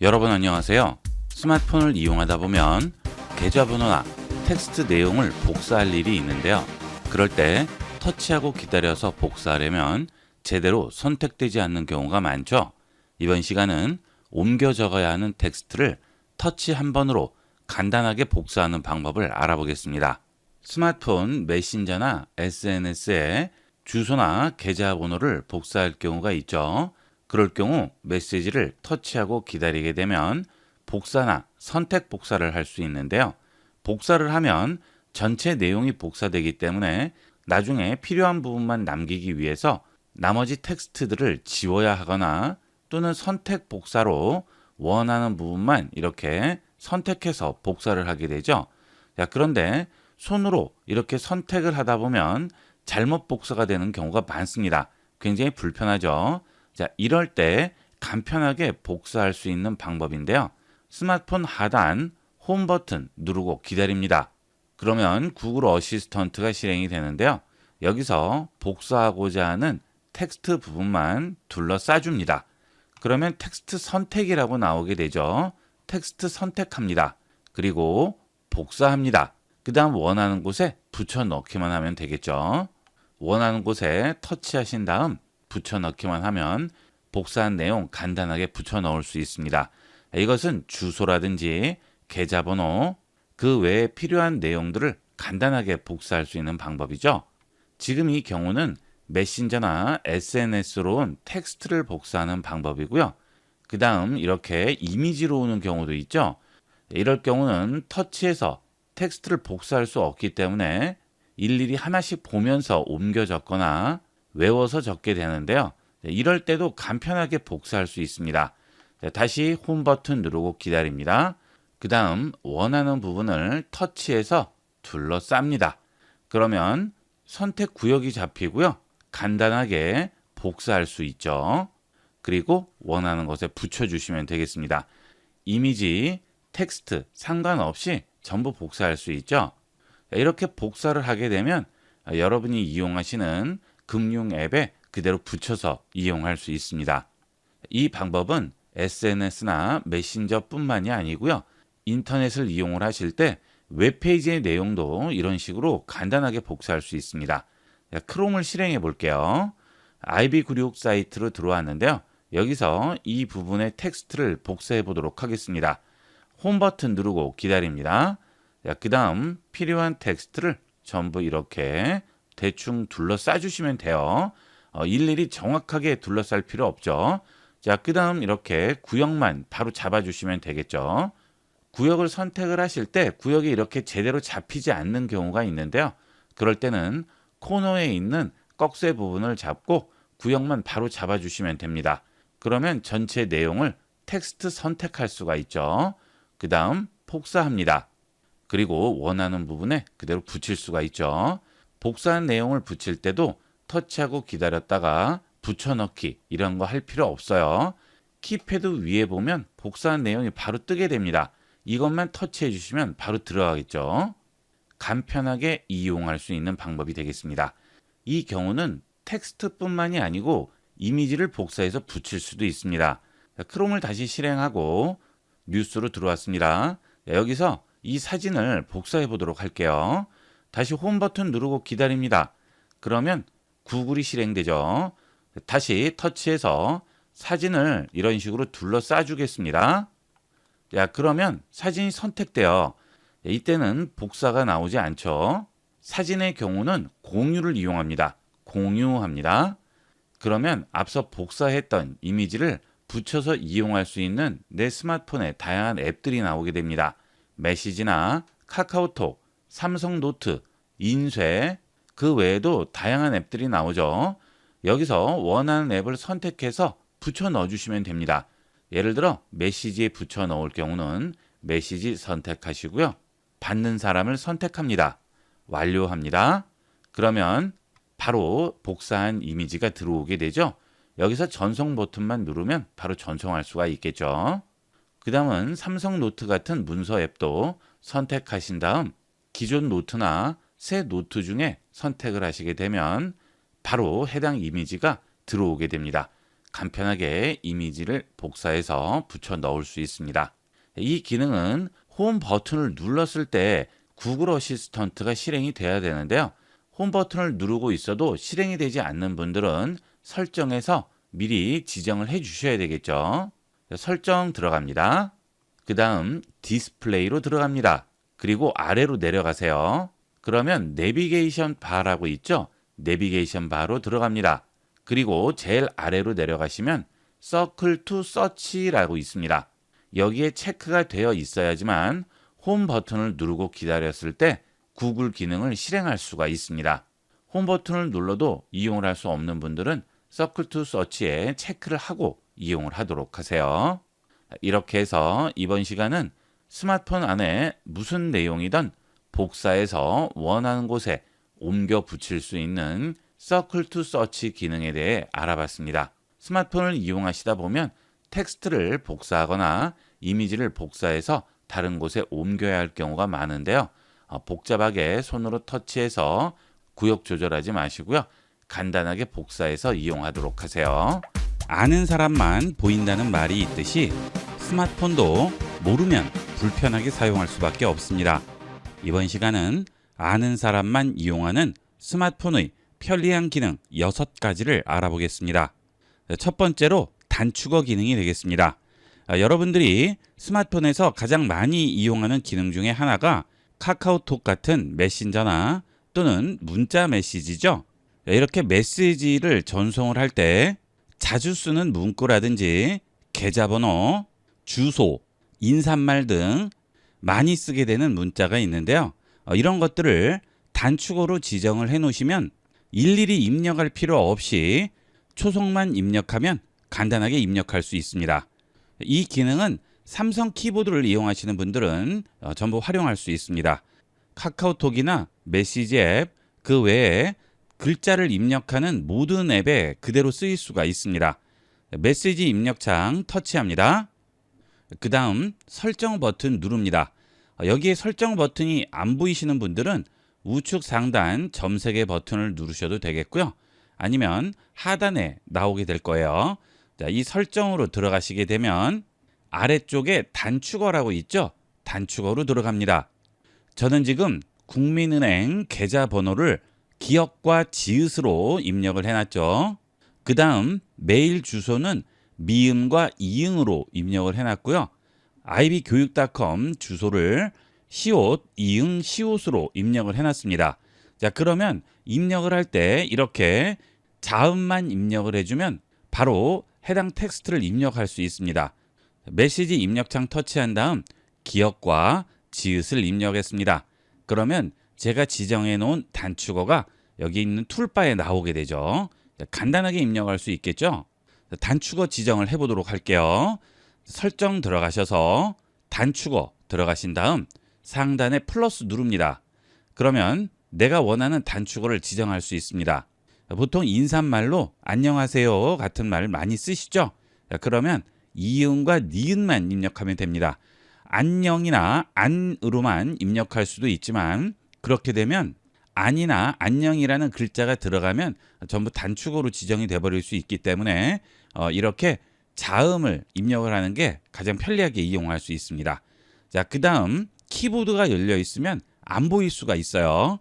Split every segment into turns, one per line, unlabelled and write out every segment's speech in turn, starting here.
여러분 안녕하세요. 스마트폰을 이용하다 보면 계좌번호나 텍스트 내용을 복사할 일이 있는데요. 그럴 때 터치하고 기다려서 복사하려면 제대로 선택되지 않는 경우가 많죠. 이번 시간은 옮겨 적어야 하는 텍스트를 터치 한 번으로 간단하게 복사하는 방법을 알아보겠습니다. 스마트폰 메신저나 SNS에 주소나 계좌번호를 복사할 경우가 있죠. 그럴 경우 메시지를 터치하고 기다리게 되면 복사나 선택 복사를 할 수 있는데요. 복사를 하면 전체 내용이 복사되기 때문에 나중에 필요한 부분만 남기기 위해서 나머지 텍스트들을 지워야 하거나 또는 선택 복사로 원하는 부분만 이렇게 선택해서 복사를 하게 되죠. 자, 그런데 손으로 이렇게 선택을 하다 보면 잘못 복사가 되는 경우가 많습니다. 굉장히 불편하죠. 자, 이럴 때 간편하게 복사할 수 있는 방법인데요. 스마트폰 하단 홈 버튼 누르고 기다립니다. 그러면 구글 어시스턴트가 실행이 되는데요. 여기서 복사하고자 하는 텍스트 부분만 둘러싸줍니다. 그러면 텍스트 선택이라고 나오게 되죠. 텍스트 선택합니다. 그리고 복사합니다. 그 다음 원하는 곳에 붙여 넣기만 하면 되겠죠. 원하는 곳에 터치하신 다음 붙여 넣기만 하면 복사한 내용 간단하게 붙여 넣을 수 있습니다. 이것은 주소라든지 계좌번호, 그 외에 필요한 내용들을 간단하게 복사할 수 있는 방법이죠. 지금 이 경우는 메신저나 SNS로 온 텍스트를 복사하는 방법이고요. 그 다음 이렇게 이미지로 오는 경우도 있죠. 이럴 경우는 터치해서 텍스트를 복사할 수 없기 때문에 일일이 하나씩 보면서 옮겨 적거나 외워서 적게 되는데요. 이럴 때도 간편하게 복사할 수 있습니다. 다시 홈 버튼 누르고 기다립니다. 그 다음 원하는 부분을 터치해서 둘러쌉니다. 그러면 선택 구역이 잡히고요. 간단하게 복사할 수 있죠. 그리고 원하는 것에 붙여주시면 되겠습니다. 이미지, 텍스트 상관없이 전부 복사할 수 있죠. 이렇게 복사를 하게 되면 여러분이 이용하시는 금융 앱에 그대로 붙여서 이용할 수 있습니다. 이 방법은 SNS나 메신저뿐만이 아니고요. 인터넷을 이용을 하실 때 웹페이지의 내용도 이런 식으로 간단하게 복사할 수 있습니다. 크롬을 실행해 볼게요. IB96 사이트로 들어왔는데요. 여기서 이 부분의 텍스트를 복사해 보도록 하겠습니다. 홈 버튼 누르고 기다립니다. 그 다음 필요한 텍스트를 전부 이렇게 대충 둘러싸 주시면 돼요. 일일이 정확하게 둘러쌀 필요 없죠. 자, 그 다음 이렇게 구역만 바로 잡아주시면 되겠죠. 구역을 선택을 하실 때 구역이 이렇게 제대로 잡히지 않는 경우가 있는데요. 그럴 때는 코너에 있는 꺽쇠 부분을 잡고 구역만 바로 잡아주시면 됩니다. 그러면 전체 내용을 텍스트 선택할 수가 있죠. 그 다음 복사합니다. 그리고 원하는 부분에 그대로 붙일 수가 있죠. 복사한 내용을 붙일 때도 터치하고 기다렸다가 붙여넣기 이런 거 할 필요 없어요. 키패드 위에 보면 복사한 내용이 바로 뜨게 됩니다. 이것만 터치해 주시면 바로 들어가겠죠. 간편하게 이용할 수 있는 방법이 되겠습니다. 이 경우는 텍스트뿐만이 아니고 이미지를 복사해서 붙일 수도 있습니다. 크롬을 다시 실행하고 뉴스로 들어왔습니다. 여기서 이 사진을 복사해 보도록 할게요. 다시 홈 버튼 누르고 기다립니다. 그러면 구글이 실행되죠. 다시 터치해서 사진을 이런 식으로 둘러싸 주겠습니다. 자, 그러면 사진이 선택되어 이때는 복사가 나오지 않죠. 사진의 경우는 공유를 이용합니다. 공유합니다. 그러면 앞서 복사했던 이미지를 붙여서 이용할 수 있는 내 스마트폰에 다양한 앱들이 나오게 됩니다. 메시지나 카카오톡, 삼성 노트, 인쇄, 그 외에도 다양한 앱들이 나오죠. 여기서 원하는 앱을 선택해서 붙여 넣어주시면 됩니다. 예를 들어 메시지에 붙여 넣을 경우는 메시지 선택하시고요. 받는 사람을 선택합니다. 완료합니다. 그러면 바로 복사한 이미지가 들어오게 되죠. 여기서 전송 버튼만 누르면 바로 전송할 수가 있겠죠. 그 다음은 삼성 노트 같은 문서 앱도 선택하신 다음 기존 노트나 새 노트 중에 선택을 하시게 되면 바로 해당 이미지가 들어오게 됩니다. 간편하게 이미지를 복사해서 붙여 넣을 수 있습니다. 이 기능은 홈 버튼을 눌렀을 때 구글 어시스턴트가 실행이 돼야 되는데요. 홈 버튼을 누르고 있어도 실행이 되지 않는 분들은 설정에서 미리 지정을 해 주셔야 되겠죠. 설정 들어갑니다. 그 다음 디스플레이로 들어갑니다. 그리고 아래로 내려가세요. 그러면 내비게이션 바라고 있죠? 내비게이션 바로 들어갑니다. 그리고 제일 아래로 내려가시면 Circle to Search라고 있습니다. 여기에 체크가 되어 있어야지만 홈 버튼을 누르고 기다렸을 때 구글 기능을 실행할 수가 있습니다. 홈 버튼을 눌러도 이용을 할 수 없는 분들은 Circle to Search에 체크를 하고 이용을 하도록 하세요. 이렇게 해서 이번 시간은 스마트폰 안에 무슨 내용이든 복사해서 원하는 곳에 옮겨 붙일 수 있는 Circle to Search 기능에 대해 알아봤습니다. 스마트폰을 이용하시다 보면 텍스트를 복사하거나 이미지를 복사해서 다른 곳에 옮겨야 할 경우가 많은데요. 복잡하게 손으로 터치해서 구역 조절하지 마시고요. 간단하게 복사해서 이용하도록 하세요. 아는 사람만 보인다는 말이 있듯이 스마트폰도 모르면 불편하게 사용할 수밖에 없습니다. 이번 시간은 아는 사람만 이용하는 스마트폰의 편리한 기능 6가지를 알아보겠습니다. 첫 번째로 단축어 기능이 되겠습니다. 여러분들이 스마트폰에서 가장 많이 이용하는 기능 중에 하나가 카카오톡 같은 메신저나 또는 문자 메시지죠. 이렇게 메시지를 전송을 할 때 자주 쓰는 문구라든지 계좌번호, 주소, 인사말 등 많이 쓰게 되는 문자가 있는데요. 이런 것들을 단축어로 지정을 해 놓으시면 일일이 입력할 필요 없이 초성만 입력하면 간단하게 입력할 수 있습니다. 이 기능은 삼성 키보드를 이용하시는 분들은 전부 활용할 수 있습니다. 카카오톡이나 메시지 앱, 그 외에 글자를 입력하는 모든 앱에 그대로 쓰일 수가 있습니다. 메시지 입력창 터치합니다. 그 다음 설정 버튼 누릅니다. 여기에 설정 버튼이 안 보이시는 분들은 우측 상단 점 3개 버튼을 누르셔도 되겠고요. 아니면 하단에 나오게 될 거예요. 자, 이 설정으로 들어가시게 되면 아래쪽에 단축어라고 있죠? 단축어로 들어갑니다. 저는 지금 국민은행 계좌번호를 기억과 지읒으로 입력을 해놨죠. 그 다음 메일 주소는 미음과 이응으로 입력을 해놨고요. ib교육.com 주소를 시옷, 이응, 시옷으로 입력을 해놨습니다. 자, 그러면 입력을 할 때 이렇게 자음만 입력을 해주면 바로 해당 텍스트를 입력할 수 있습니다. 메시지 입력창 터치한 다음 기억과 지읒을 입력했습니다. 그러면 제가 지정해 놓은 단축어가 여기 있는 툴바에 나오게 되죠. 간단하게 입력할 수 있겠죠. 단축어 지정을 해보도록 할게요. 설정 들어가셔서 단축어 들어가신 다음 상단에 플러스 누릅니다. 그러면 내가 원하는 단축어를 지정할 수 있습니다. 보통 인사말로 안녕하세요 같은 말 많이 쓰시죠? 그러면 이응과 니은만 입력하면 됩니다. 안녕이나 안으로만 입력할 수도 있지만 그렇게 되면 안이나 안녕이라는 글자가 들어가면 전부 단축어로 지정이 돼버릴 수 있기 때문에 이렇게 자음을 입력을 하는 게 가장 편리하게 이용할 수 있습니다. 자, 그 다음 키보드가 열려 있으면 안 보일 수가 있어요.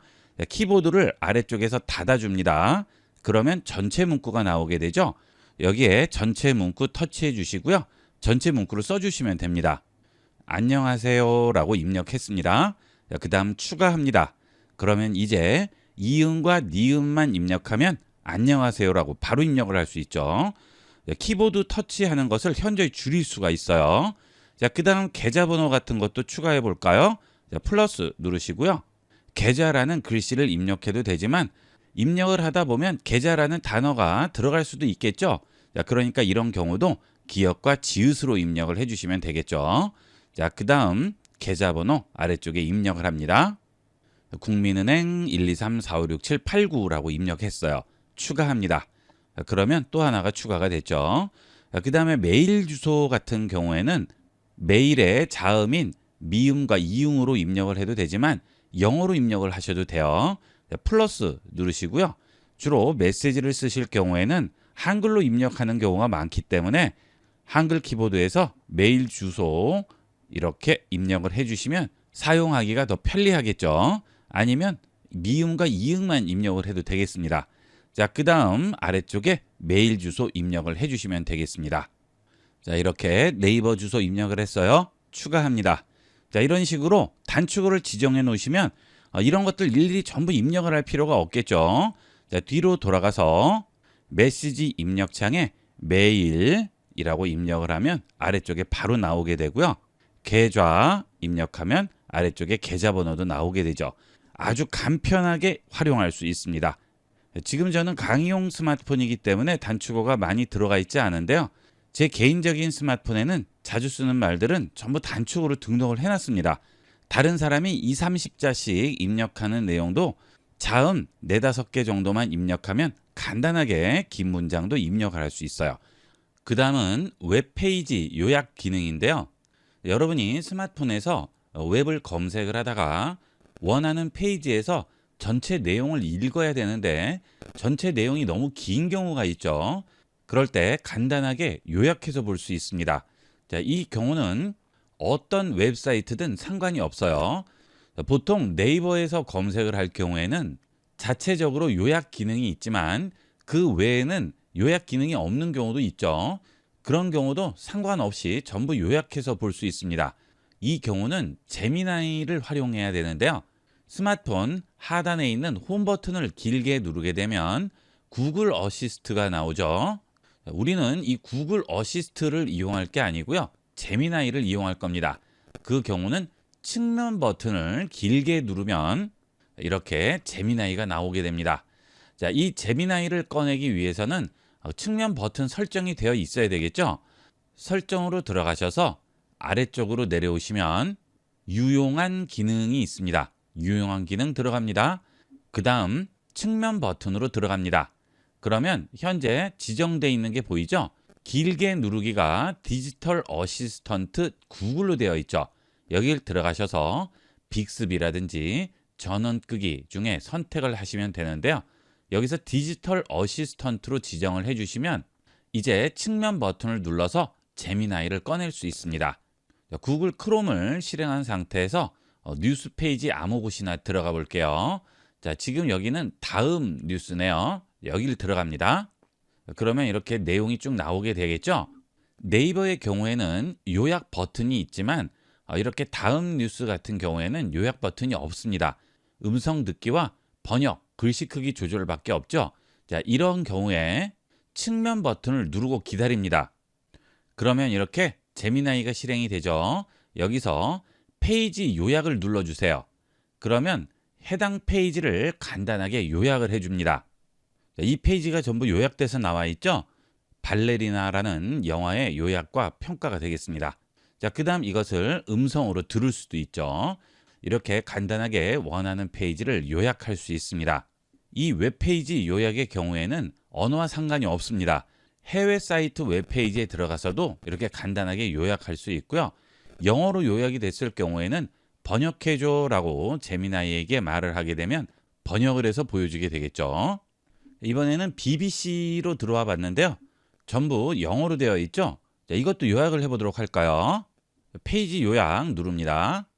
키보드를 아래쪽에서 닫아줍니다. 그러면 전체 문구가 나오게 되죠. 여기에 전체 문구 터치해 주시고요. 전체 문구를 써주시면 됩니다. 안녕하세요 라고 입력했습니다. 그 다음 추가합니다. 그러면 이제 이응과 니은만 입력하면 안녕하세요 라고 바로 입력을 할 수 있죠. 키보드 터치하는 것을 현저히 줄일 수가 있어요. 자, 그 다음 계좌번호 같은 것도 추가해 볼까요? 자, 플러스 누르시고요. 계좌라는 글씨를 입력해도 되지만 입력을 하다 보면 계좌라는 단어가 들어갈 수도 있겠죠. 자, 그러니까 이런 경우도 기억과 지읒으로 입력을 해주시면 되겠죠. 자, 그 다음 계좌번호 아래쪽에 입력을 합니다. 국민은행 123456789라고 입력했어요. 추가합니다. 그러면 또 하나가 추가가 됐죠. 그 다음에 메일 주소 같은 경우에는 메일의 자음인 미음과 이응으로 입력을 해도 되지만 영어로 입력을 하셔도 돼요. 플러스 누르시고요. 주로 메시지를 쓰실 경우에는 한글로 입력하는 경우가 많기 때문에 한글 키보드에서 메일 주소 이렇게 입력을 해주시면 사용하기가 더 편리하겠죠. 아니면 미음과 이응만 입력을 해도 되겠습니다. 자, 그 다음 아래쪽에 메일 주소 입력을 해주시면 되겠습니다. 자, 이렇게 네이버 주소 입력을 했어요. 추가합니다. 자, 이런 식으로 단축을 지정해 놓으시면 이런 것들 일일이 전부 입력을 할 필요가 없겠죠. 자, 뒤로 돌아가서 메시지 입력창에 메일이라고 입력을 하면 아래쪽에 바로 나오게 되고요. 계좌 입력하면 아래쪽에 계좌번호도 나오게 되죠. 아주 간편하게 활용할 수 있습니다. 지금 저는 강의용 스마트폰이기 때문에 단축어가 많이 들어가 있지 않은데요. 제 개인적인 스마트폰에는 자주 쓰는 말들은 전부 단축으로 등록을 해놨습니다. 다른 사람이 2, 30자씩 입력하는 내용도 자음 4, 5개 정도만 입력하면 간단하게 긴 문장도 입력을 할 수 있어요. 그 다음은 웹페이지 요약 기능인데요. 여러분이 스마트폰에서 웹을 검색을 하다가 원하는 페이지에서 전체 내용을 읽어야 되는데 전체 내용이 너무 긴 경우가 있죠. 그럴 때 간단하게 요약해서 볼 수 있습니다. 자, 이 경우는 어떤 웹사이트든 상관이 없어요. 보통 네이버에서 검색을 할 경우에는 자체적으로 요약 기능이 있지만 그 외에는 요약 기능이 없는 경우도 있죠. 그런 경우도 상관없이 전부 요약해서 볼 수 있습니다. 이 경우는 제미나이를 활용해야 되는데요. 스마트폰 하단에 있는 홈 버튼을 길게 누르게 되면 구글 어시스트가 나오죠. 우리는 이 구글 어시스트를 이용할 게 아니고요. 제미나이를 이용할 겁니다. 그 경우는 측면 버튼을 길게 누르면 이렇게 제미나이가 나오게 됩니다. 자, 이 제미나이를 꺼내기 위해서는 측면 버튼 설정이 되어 있어야 되겠죠. 설정으로 들어가셔서 아래쪽으로 내려오시면 유용한 기능이 있습니다. 유용한 기능 들어갑니다. 그 다음 측면 버튼으로 들어갑니다. 그러면 현재 지정되어 있는 게 보이죠? 길게 누르기가 디지털 어시스턴트 구글로 되어 있죠. 여길 들어가셔서 빅스비라든지 전원 끄기 중에 선택을 하시면 되는데요. 여기서 디지털 어시스턴트로 지정을 해주시면 이제 측면 버튼을 눌러서 제미나이를 꺼낼 수 있습니다. 구글 크롬을 실행한 상태에서 뉴스 페이지 아무 곳이나 들어가 볼게요. 자, 지금 여기는 다음 뉴스네요. 여기를 들어갑니다. 그러면 이렇게 내용이 쭉 나오게 되겠죠. 네이버의 경우에는 요약 버튼이 있지만 이렇게 다음 뉴스 같은 경우에는 요약 버튼이 없습니다. 음성 듣기와 번역, 글씨 크기 조절밖에 없죠. 자, 이런 경우에 측면 버튼을 누르고 기다립니다. 그러면 이렇게 제미나이가 실행이 되죠. 여기서 페이지 요약을 눌러주세요. 그러면 해당 페이지를 간단하게 요약을 해줍니다. 이 페이지가 전부 요약돼서 나와 있죠. 발레리나라는 영화의 요약과 평가가 되겠습니다. 자, 그 다음 이것을 음성으로 들을 수도 있죠. 이렇게 간단하게 원하는 페이지를 요약할 수 있습니다. 이 웹페이지 요약의 경우에는 언어와 상관이 없습니다. 해외 사이트 웹페이지에 들어가서도 이렇게 간단하게 요약할 수 있고요. 영어로 요약이 됐을 경우에는 번역해줘라고 제미나이에게 말을 하게 되면 번역을 해서 보여주게 되겠죠. 이번에는 BBC로 들어와 봤는데요. 전부 영어로 되어 있죠. 자, 이것도 요약을 해보도록 할까요? 페이지 요약 누릅니다.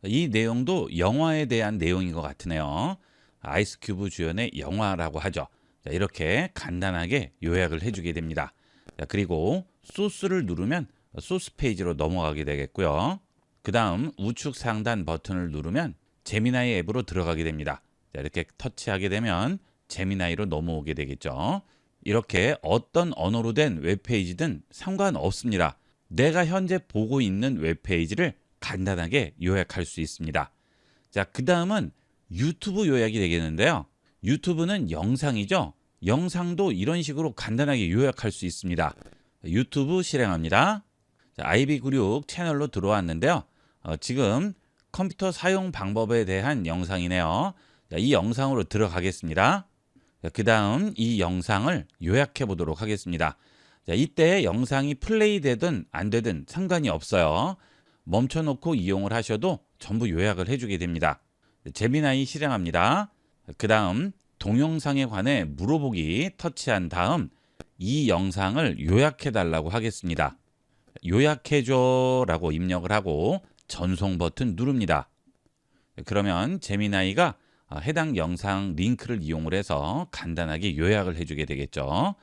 이 내용도 영화에 대한 내용인 것 같으네요. 아이스큐브 주연의 영화라고 하죠. 자, 이렇게 간단하게 요약을 해주게 됩니다. 자, 그리고 소스를 누르면 소스 페이지로 넘어가게 되겠고요. 그 다음 우측 상단 버튼을 누르면 제미나이 앱으로 들어가게 됩니다. 자, 이렇게 터치하게 되면 제미나이로 넘어오게 되겠죠. 이렇게 어떤 언어로 된 웹페이지든 상관없습니다. 내가 현재 보고 있는 웹페이지를 간단하게 요약할 수 있습니다. 자, 그 다음은 유튜브 요약이 되겠는데요. 유튜브는 영상이죠. 영상도 이런 식으로 간단하게 요약할 수 있습니다. 유튜브 실행합니다. 자, IB96 채널로 들어왔는데요. 지금 컴퓨터 사용 방법에 대한 영상이네요. 자, 이 영상으로 들어가겠습니다. 그 다음 이 영상을 요약해 보도록 하겠습니다. 자, 이때 영상이 플레이 되든 안 되든 상관이 없어요. 멈춰놓고 이용을 하셔도 전부 요약을 해주게 됩니다. 제미나이 실행합니다. 그 다음 동영상에 관해 물어보기 터치한 다음 이 영상을 요약해 달라고 하겠습니다. 요약해줘 라고 입력을 하고 전송 버튼 누릅니다. 그러면 제미나이가 해당 영상 링크를 이용을 해서 간단하게 요약을 해주게 되겠죠.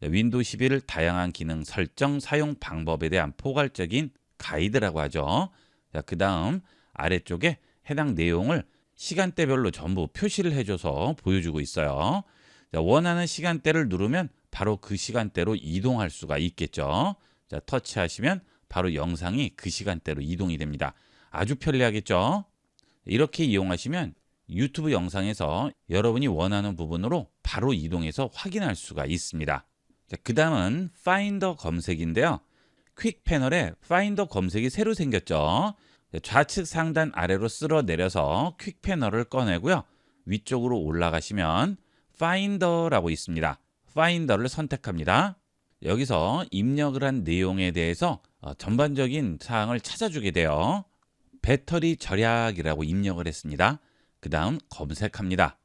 윈도우 11 다양한 기능 설정 사용 방법에 대한 포괄적인 가이드라고 하죠. 그 다음 아래쪽에 해당 내용을 시간대별로 전부 표시를 해줘서 보여주고 있어요. 원하는 시간대를 누르면 바로 그 시간대로 이동할 수가 있겠죠. 터치하시면 바로 영상이 그 시간대로 이동이 됩니다. 아주 편리하겠죠. 이렇게 이용하시면 유튜브 영상에서 여러분이 원하는 부분으로 바로 이동해서 확인할 수가 있습니다. 그 다음은 파인더 검색인데요. 퀵 패널에 파인더 검색이 새로 생겼죠. 좌측 상단 아래로 쓸어 내려서 퀵 패널을 꺼내고요. 위쪽으로 올라가시면 파인더라고 있습니다. 파인더를 선택합니다. 여기서 입력을 한 내용에 대해서 전반적인 사항을 찾아주게 돼요. 배터리 절약이라고 입력을 했습니다. 그 다음 검색합니다.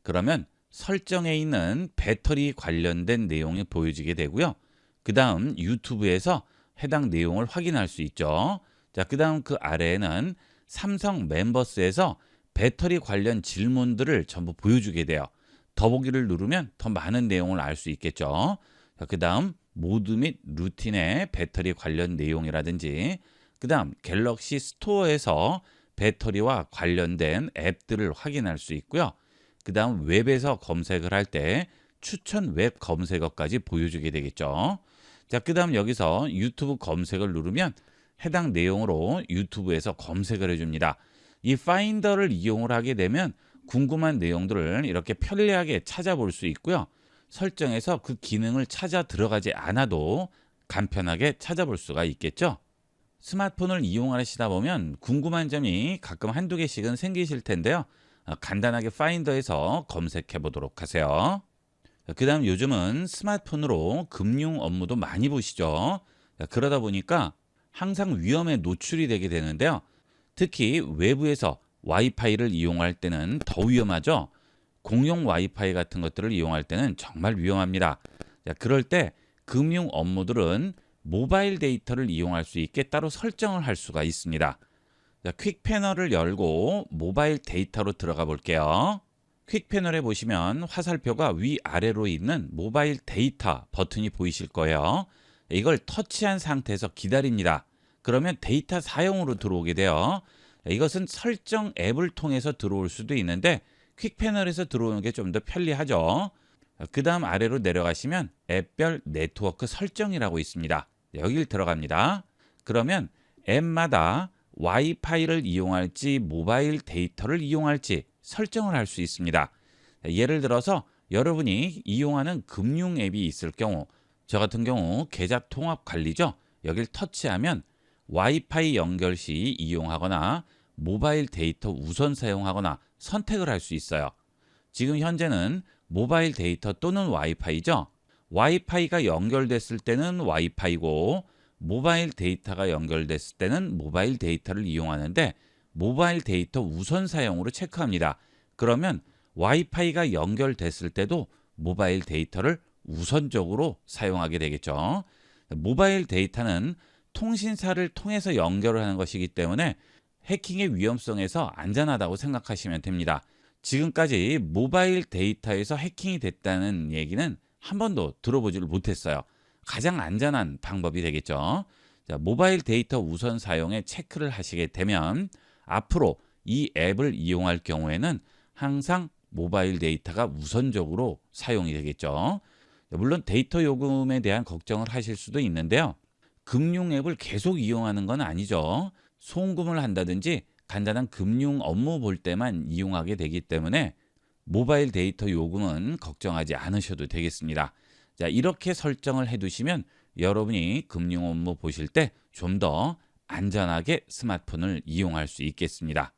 그러면 설정에 있는 배터리 관련된 내용이 보여지게 되고요. 그 다음 유튜브에서 해당 내용을 확인할 수 있죠. 그 다음 그 아래에는 삼성 멤버스에서 배터리 관련 질문들을 전부 보여주게 돼요. 더보기를 누르면 더 많은 내용을 알 수 있겠죠. 그 다음 모드 및 루틴의 배터리 관련 내용이라든지 그 다음 갤럭시 스토어에서 배터리와 관련된 앱들을 확인할 수 있고요. 그 다음 웹에서 검색을 할 때 추천 웹 검색어까지 보여주게 되겠죠. 그 다음 여기서 유튜브 검색을 누르면 해당 내용으로 유튜브에서 검색을 해줍니다. 이 파인더를 이용을 하게 되면 궁금한 내용들을 이렇게 편리하게 찾아볼 수 있고요. 설정에서 그 기능을 찾아 들어가지 않아도 간편하게 찾아볼 수가 있겠죠. 스마트폰을 이용하시다 보면 궁금한 점이 가끔 한두 개씩은 생기실 텐데요. 간단하게 파인더에서 검색해 보도록 하세요. 그 다음 요즘은 스마트폰으로 금융 업무도 많이 보시죠. 그러다 보니까 항상 위험에 노출이 되게 되는데요. 특히 외부에서 와이파이를 이용할 때는 더 위험하죠. 공용 와이파이 같은 것들을 이용할 때는 정말 위험합니다. 그럴 때 금융 업무들은 모바일 데이터를 이용할 수 있게 따로 설정을 할 수가 있습니다. 퀵 패널을 열고 모바일 데이터로 들어가 볼게요. 퀵 패널에 보시면 화살표가 위아래로 있는 모바일 데이터 버튼이 보이실 거예요. 이걸 터치한 상태에서 기다립니다. 그러면 데이터 사용으로 들어오게 돼요. 이것은 설정 앱을 통해서 들어올 수도 있는데 퀵 패널에서 들어오는 게 좀 더 편리하죠. 그 다음 아래로 내려가시면 앱별 네트워크 설정이라고 있습니다. 여길 들어갑니다. 그러면 앱마다 와이파이를 이용할지 모바일 데이터를 이용할지 설정을 할 수 있습니다. 예를 들어서 여러분이 이용하는 금융 앱이 있을 경우, 저 같은 경우 계좌 통합 관리죠. 여길 터치하면 와이파이 연결 시 이용하거나 모바일 데이터 우선 사용하거나 선택을 할 수 있어요. 지금 현재는 모바일 데이터 또는 와이파이죠. 와이파이가 연결됐을 때는 와이파이고 모바일 데이터가 연결됐을 때는 모바일 데이터를 이용하는데 모바일 데이터 우선 사용으로 체크합니다. 그러면 와이파이가 연결됐을 때도 모바일 데이터를 우선적으로 사용하게 되겠죠. 모바일 데이터는 통신사를 통해서 연결을 하는 것이기 때문에 해킹의 위험성에서 안전하다고 생각하시면 됩니다. 지금까지 모바일 데이터에서 해킹이 됐다는 얘기는 한 번도 들어보지를 못했어요. 가장 안전한 방법이 되겠죠. 모바일 데이터 우선 사용에 체크를 하시게 되면 앞으로 이 앱을 이용할 경우에는 항상 모바일 데이터가 우선적으로 사용이 되겠죠. 물론 데이터 요금에 대한 걱정을 하실 수도 있는데요. 금융 앱을 계속 이용하는 건 아니죠. 송금을 한다든지 간단한 금융 업무 볼 때만 이용하게 되기 때문에 모바일 데이터 요금은 걱정하지 않으셔도 되겠습니다. 자, 이렇게 설정을 해두시면 여러분이 금융 업무 보실 때 좀 더 안전하게 스마트폰을 이용할 수 있겠습니다.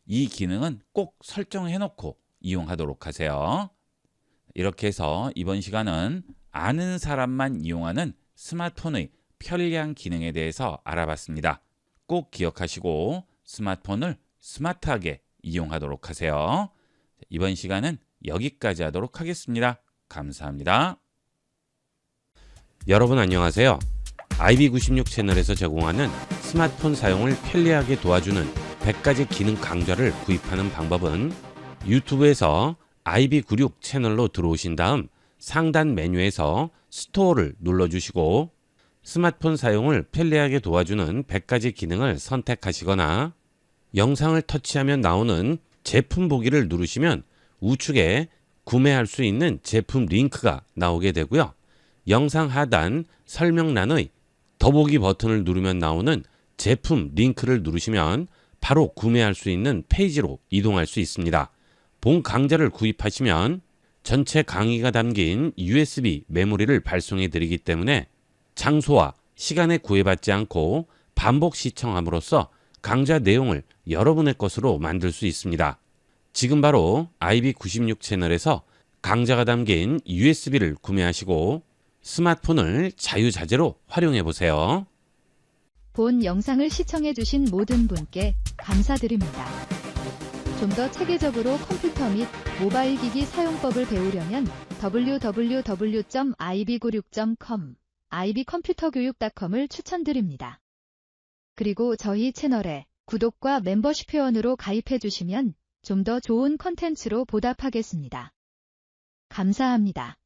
이 기능은 꼭 설정해 놓고 이용하도록 하세요. 이렇게 해서 이번 시간은 아는 사람만 이용하는 스마트폰의 편리한 기능에 대해서 알아봤습니다. 꼭 기억하시고 스마트폰을 스마트하게 이용하도록 하세요. 이번 시간은 여기까지 하도록 하겠습니다. 감사합니다. 여러분 안녕하세요. IB96 채널에서 제공하는 스마트폰 사용을 편리하게 도와주는 100가지 기능 강좌를 구입하는 방법은 유튜브에서 IB96 채널로 들어오신 다음 상단 메뉴에서 스토어를 눌러주시고 스마트폰 사용을 편리하게 도와주는 100가지 기능을 선택하시거나 영상을 터치하면 나오는 제품 보기를 누르시면 우측에 구매할 수 있는 제품 링크가 나오게 되고요. 영상 하단 설명란의 더보기 버튼을 누르면 나오는 제품 링크를 누르시면 바로 구매할 수 있는 페이지로 이동할 수 있습니다. 본 강좌를 구입하시면 전체 강의가 담긴 USB 메모리를 발송해 드리기 때문에 장소와 시간에 구애받지 않고 반복 시청함으로써 강좌 내용을 여러분의 것으로 만들 수 있습니다. 지금 바로 IB96 채널에서 강좌가 담긴 USB를 구매하시고 스마트폰을 자유자재로 활용해 보세요.
본 영상을 시청해주신 모든 분께 감사드립니다. 좀 더 체계적으로 컴퓨터 및 모바일 기기 사용법을 배우려면 www.ib96.com, ibcomputer교육.com을 추천드립니다. 그리고 저희 채널에 구독과 멤버십 회원으로 가입해주시면 좀 더 좋은 컨텐츠로 보답하겠습니다. 감사합니다.